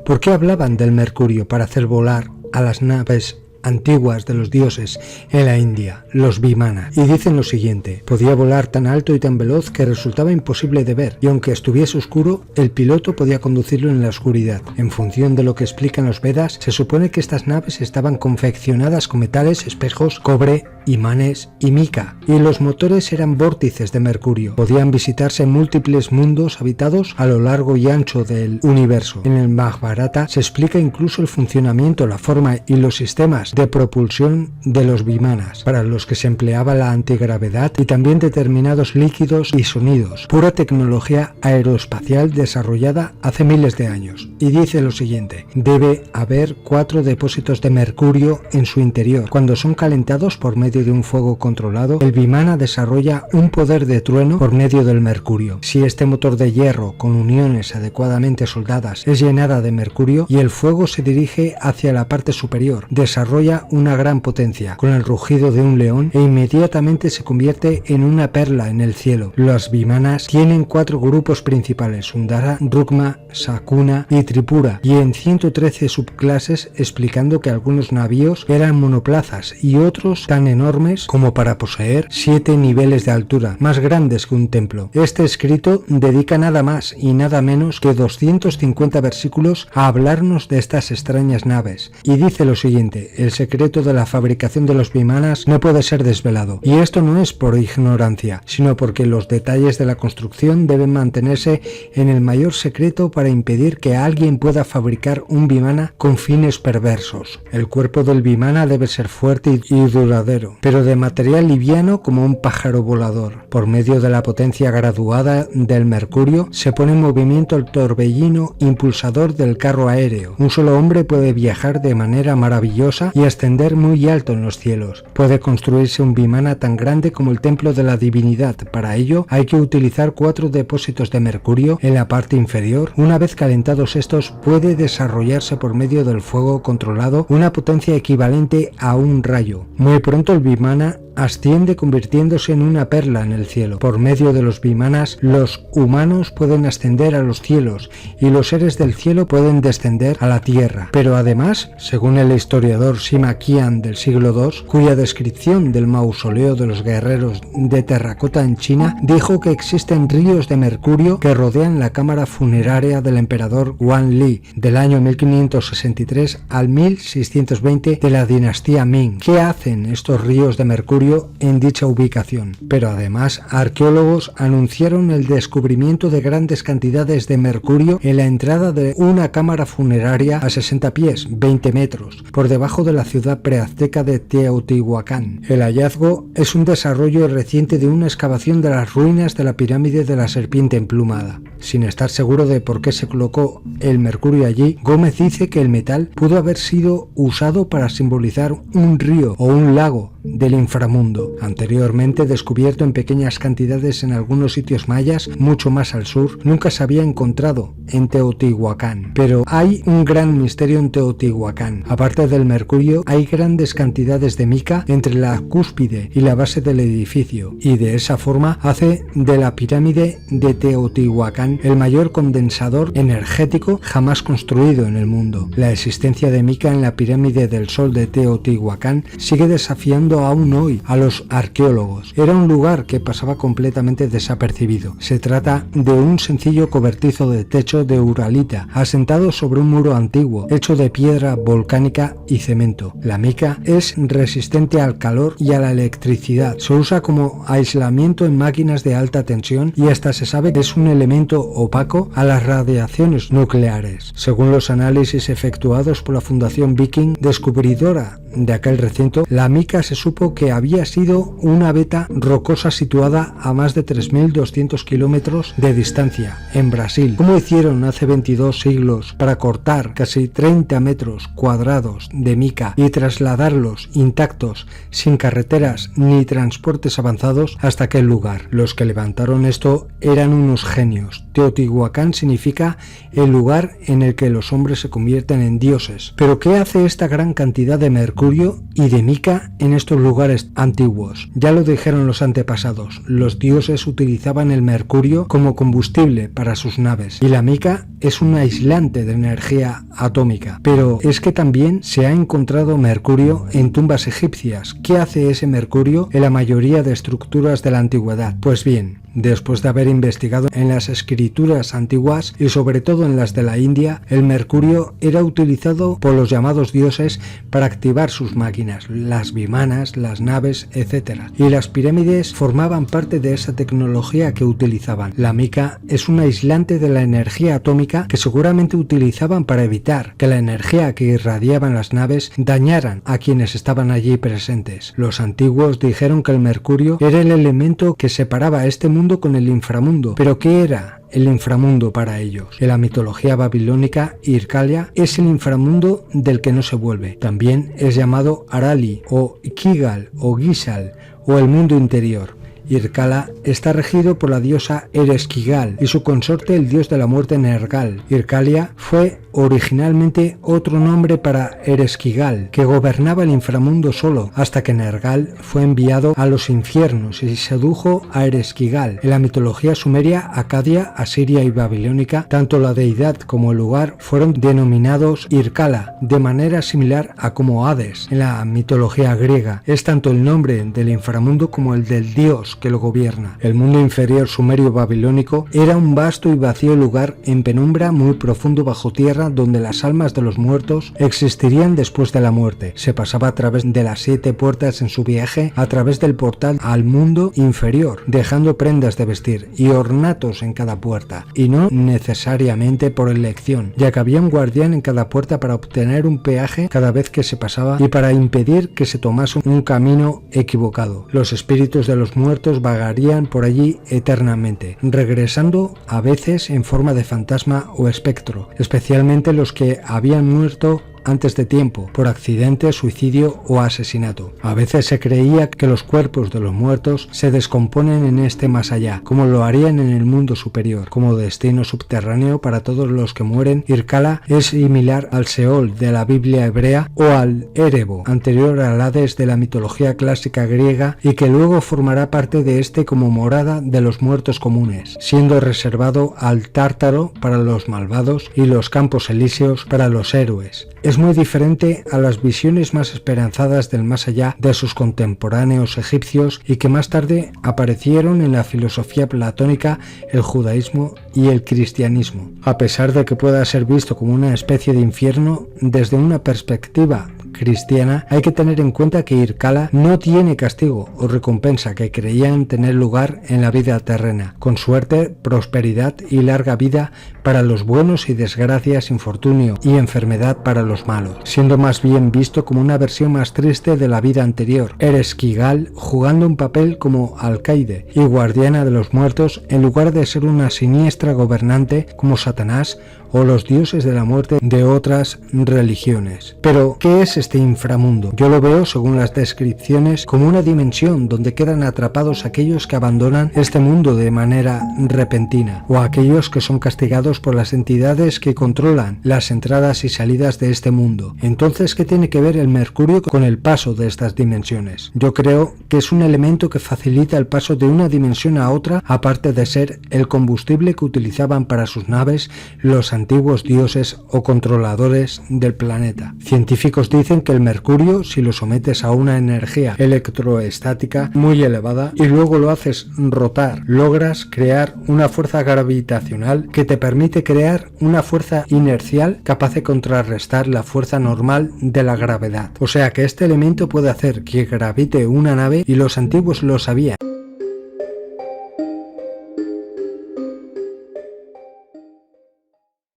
¿Por qué hablaban del mercurio para hacer volar a las naves antiguas de los dioses en la India, los Vimana? Y dicen lo siguiente: podía volar tan alto y tan veloz que resultaba imposible de ver, y aunque estuviese oscuro, el piloto podía conducirlo en la oscuridad. En función de lo que explican los Vedas, se supone que estas naves estaban confeccionadas con metales, espejos, cobre, imanes y mica, y los motores eran vórtices de mercurio. Podían visitarse múltiples mundos habitados a lo largo y ancho del universo. En el Mahabharata se explica incluso el funcionamiento, la forma y los sistemas de propulsión de los Vimanas, para los que se empleaba la antigravedad y también determinados líquidos y sonidos, pura tecnología aeroespacial desarrollada hace miles de años. Y dice lo siguiente: debe haber 4 depósitos de mercurio en su interior. Cuando son calentados por medio de un fuego controlado, el Vimana desarrolla un poder de trueno por medio del mercurio. Si este motor de hierro con uniones adecuadamente soldadas es llenada de mercurio y el fuego se dirige hacia la parte superior, desarrolla una gran potencia, con el rugido de un león, e inmediatamente se convierte en una perla en el cielo. Los Vimanas tienen 4 grupos principales: Sundara, Rukma, Sakuna y Tripura, y en 113 subclases, explicando que algunos navíos eran monoplazas y otros tan enormes como para poseer 7 niveles de altura, más grandes que un templo. Este escrito dedica nada más y nada menos que 250 versículos a hablarnos de estas extrañas naves, y dice lo siguiente: el secreto de la fabricación de los Vimanas no puede ser desvelado, y esto no es por ignorancia, sino porque los detalles de la construcción deben mantenerse en el mayor secreto para impedir que alguien pueda fabricar un Vimana con fines perversos. El cuerpo del Vimana debe ser fuerte y duradero, pero de material liviano como un pájaro volador. Por medio de la potencia graduada del mercurio se pone en movimiento el torbellino impulsador del carro aéreo. Un solo hombre puede viajar de manera maravillosa y ascender muy alto en los cielos. Puede construirse un Vimana tan grande como el templo de la divinidad. Para ello hay que utilizar 4 depósitos de mercurio en la parte inferior. Una vez calentados estos, puede desarrollarse por medio del fuego controlado una potencia equivalente a un rayo. Muy pronto el Vimana asciende convirtiéndose en una perla en el cielo. Por medio de los Vimanas, los humanos pueden ascender a los cielos y los seres del cielo pueden descender a la tierra. Pero además, según el historiador Sima Qian del siglo II, cuya descripción del mausoleo de los guerreros de terracota en China dijo que existen ríos de mercurio que rodean la cámara funeraria del emperador Guan Li del año 1563 al 1620 de la dinastía Ming. ¿Qué hacen estos ríos de mercurio en dicha ubicación? Pero además, arqueólogos anunciaron el descubrimiento de grandes cantidades de mercurio en la entrada de una cámara funeraria a 60 pies, 20 metros, por debajo de la ciudad preazteca de Teotihuacán. El hallazgo es un desarrollo reciente de una excavación de las ruinas de la pirámide de la serpiente emplumada. Sin estar seguro de por qué se colocó el mercurio allí, Gómez dice que el metal pudo haber sido usado para simbolizar un río o un lago del inframundo, anteriormente descubierto en pequeñas cantidades en algunos sitios mayas mucho más al sur. Nunca se había encontrado en Teotihuacán, pero hay un gran misterio en Teotihuacán. Aparte del mercurio, hay grandes cantidades de mica entre la cúspide y la base del edificio, y de esa forma hace de la pirámide de Teotihuacán el mayor condensador energético jamás construido en el mundo. La existencia de mica en la pirámide del Sol de Teotihuacán sigue desafiando aún hoy a los arqueólogos. Era un lugar que pasaba completamente desapercibido. Se trata de un sencillo cobertizo de techo de uralita asentado sobre un muro antiguo hecho de piedra volcánica y cemento. La mica es resistente al calor y a la electricidad. Se usa como aislamiento en máquinas de alta tensión y hasta se sabe que es un elemento opaco a las radiaciones nucleares. Según los análisis efectuados por la Fundación Viking, descubridora de aquel recinto, la mica se supo que había sido una veta rocosa situada a más de 3.200 kilómetros de distancia, en Brasil. ¿Cómo hicieron hace 22 siglos para cortar casi 30 metros cuadrados de mica y trasladarlos intactos, sin carreteras ni transportes avanzados, hasta aquel lugar? Los que levantaron esto eran unos genios. Teotihuacán significa el lugar en el que los hombres se convierten en dioses. ¿Pero qué hace esta gran cantidad de mercurio y de mica en estos estos lugares antiguos. Ya lo dijeron los antepasados, los dioses utilizaban el mercurio como combustible para sus naves y la mica es un aislante de energía atómica. Pero es que también se ha encontrado mercurio en tumbas egipcias. ¿Qué hace ese mercurio en la mayoría de estructuras de la antigüedad? Pues bien, después de haber investigado en las escrituras antiguas y sobre todo en las de la India, el mercurio era utilizado por los llamados dioses para activar sus máquinas, las vimanas, las naves, etc. Y las pirámides formaban parte de esa tecnología que utilizaban. La mica es un aislante de la energía atómica que seguramente utilizaban para evitar que la energía que irradiaban las naves dañaran a quienes estaban allí presentes. Los antiguos dijeron que el mercurio era el elemento que separaba este mundo con el inframundo. ¿Pero qué era el inframundo para ellos? En la mitología babilónica, Ircalia es el inframundo del que no se vuelve. También es llamado Arali o Kigal o Gisal o el mundo interior. Irkala está regido por la diosa Ereshkigal y su consorte el dios de la muerte Nergal. Ircalia fue originalmente otro nombre para Ereshkigal, que gobernaba el inframundo solo, hasta que Nergal fue enviado a los infiernos y sedujo a Ereshkigal. En la mitología sumeria, acadia, asiria y babilónica, tanto la deidad como el lugar fueron denominados Irkala, de manera similar a como Hades. En la mitología griega es tanto el nombre del inframundo como el del dios que lo gobierna. El mundo inferior sumerio babilónico era un vasto y vacío lugar en penumbra muy profundo bajo tierra donde las almas de los muertos existirían después de la muerte. Se pasaba a través de las 7 puertas en su viaje a través del portal al mundo inferior, dejando prendas de vestir y ornatos en cada puerta, y no necesariamente por elección, ya que había un guardián en cada puerta para obtener un peaje cada vez que se pasaba y para impedir que se tomase un camino equivocado. Los espíritus de los muertos vagarían por allí eternamente, regresando a veces en forma de fantasma o espectro, especialmente los que habían muerto antes de tiempo, por accidente, suicidio o asesinato. A veces se creía que los cuerpos de los muertos se descomponen en este más allá, como lo harían en el mundo superior. Como destino subterráneo para todos los que mueren, Irkala es similar al Seol de la Biblia hebrea o al Erebo, anterior al Hades de la mitología clásica griega y que luego formará parte de este como morada de los muertos comunes, siendo reservado al Tártaro para los malvados y los campos elíseos para los héroes. Es muy diferente a las visiones más esperanzadas del más allá de sus contemporáneos egipcios y que más tarde aparecieron en la filosofía platónica, el judaísmo y el cristianismo. A pesar de que pueda ser visto como una especie de infierno, desde una perspectiva cristiana hay que tener en cuenta que Irkala no tiene castigo o recompensa que creían tener lugar en la vida terrena, con suerte, prosperidad y larga vida para los buenos y desgracias, infortunio y enfermedad para los malos, siendo más bien visto como una versión más triste de la vida anterior. Ereshkigal jugando un papel como alcaide y guardiana de los muertos en lugar de ser una siniestra gobernante como Satanás o los dioses de la muerte de otras religiones. Pero, ¿qué es este inframundo? Yo lo veo, según las descripciones, como una dimensión donde quedan atrapados aquellos que abandonan este mundo de manera repentina, o aquellos que son castigados por las entidades que controlan las entradas y salidas de este mundo. Entonces, ¿qué tiene que ver el mercurio con el paso de estas dimensiones? Yo creo que es un elemento que facilita el paso de una dimensión a otra, aparte de ser el combustible que utilizaban para sus naves los antiguos dioses o controladores del planeta. Científicos dicen que el mercurio, si lo sometes a una energía electroestática muy elevada y luego lo haces rotar, logras crear una fuerza gravitacional que te permite crear una fuerza inercial capaz de contrarrestar la fuerza normal de la gravedad. O sea que este elemento puede hacer que gravite una nave y los antiguos lo sabían.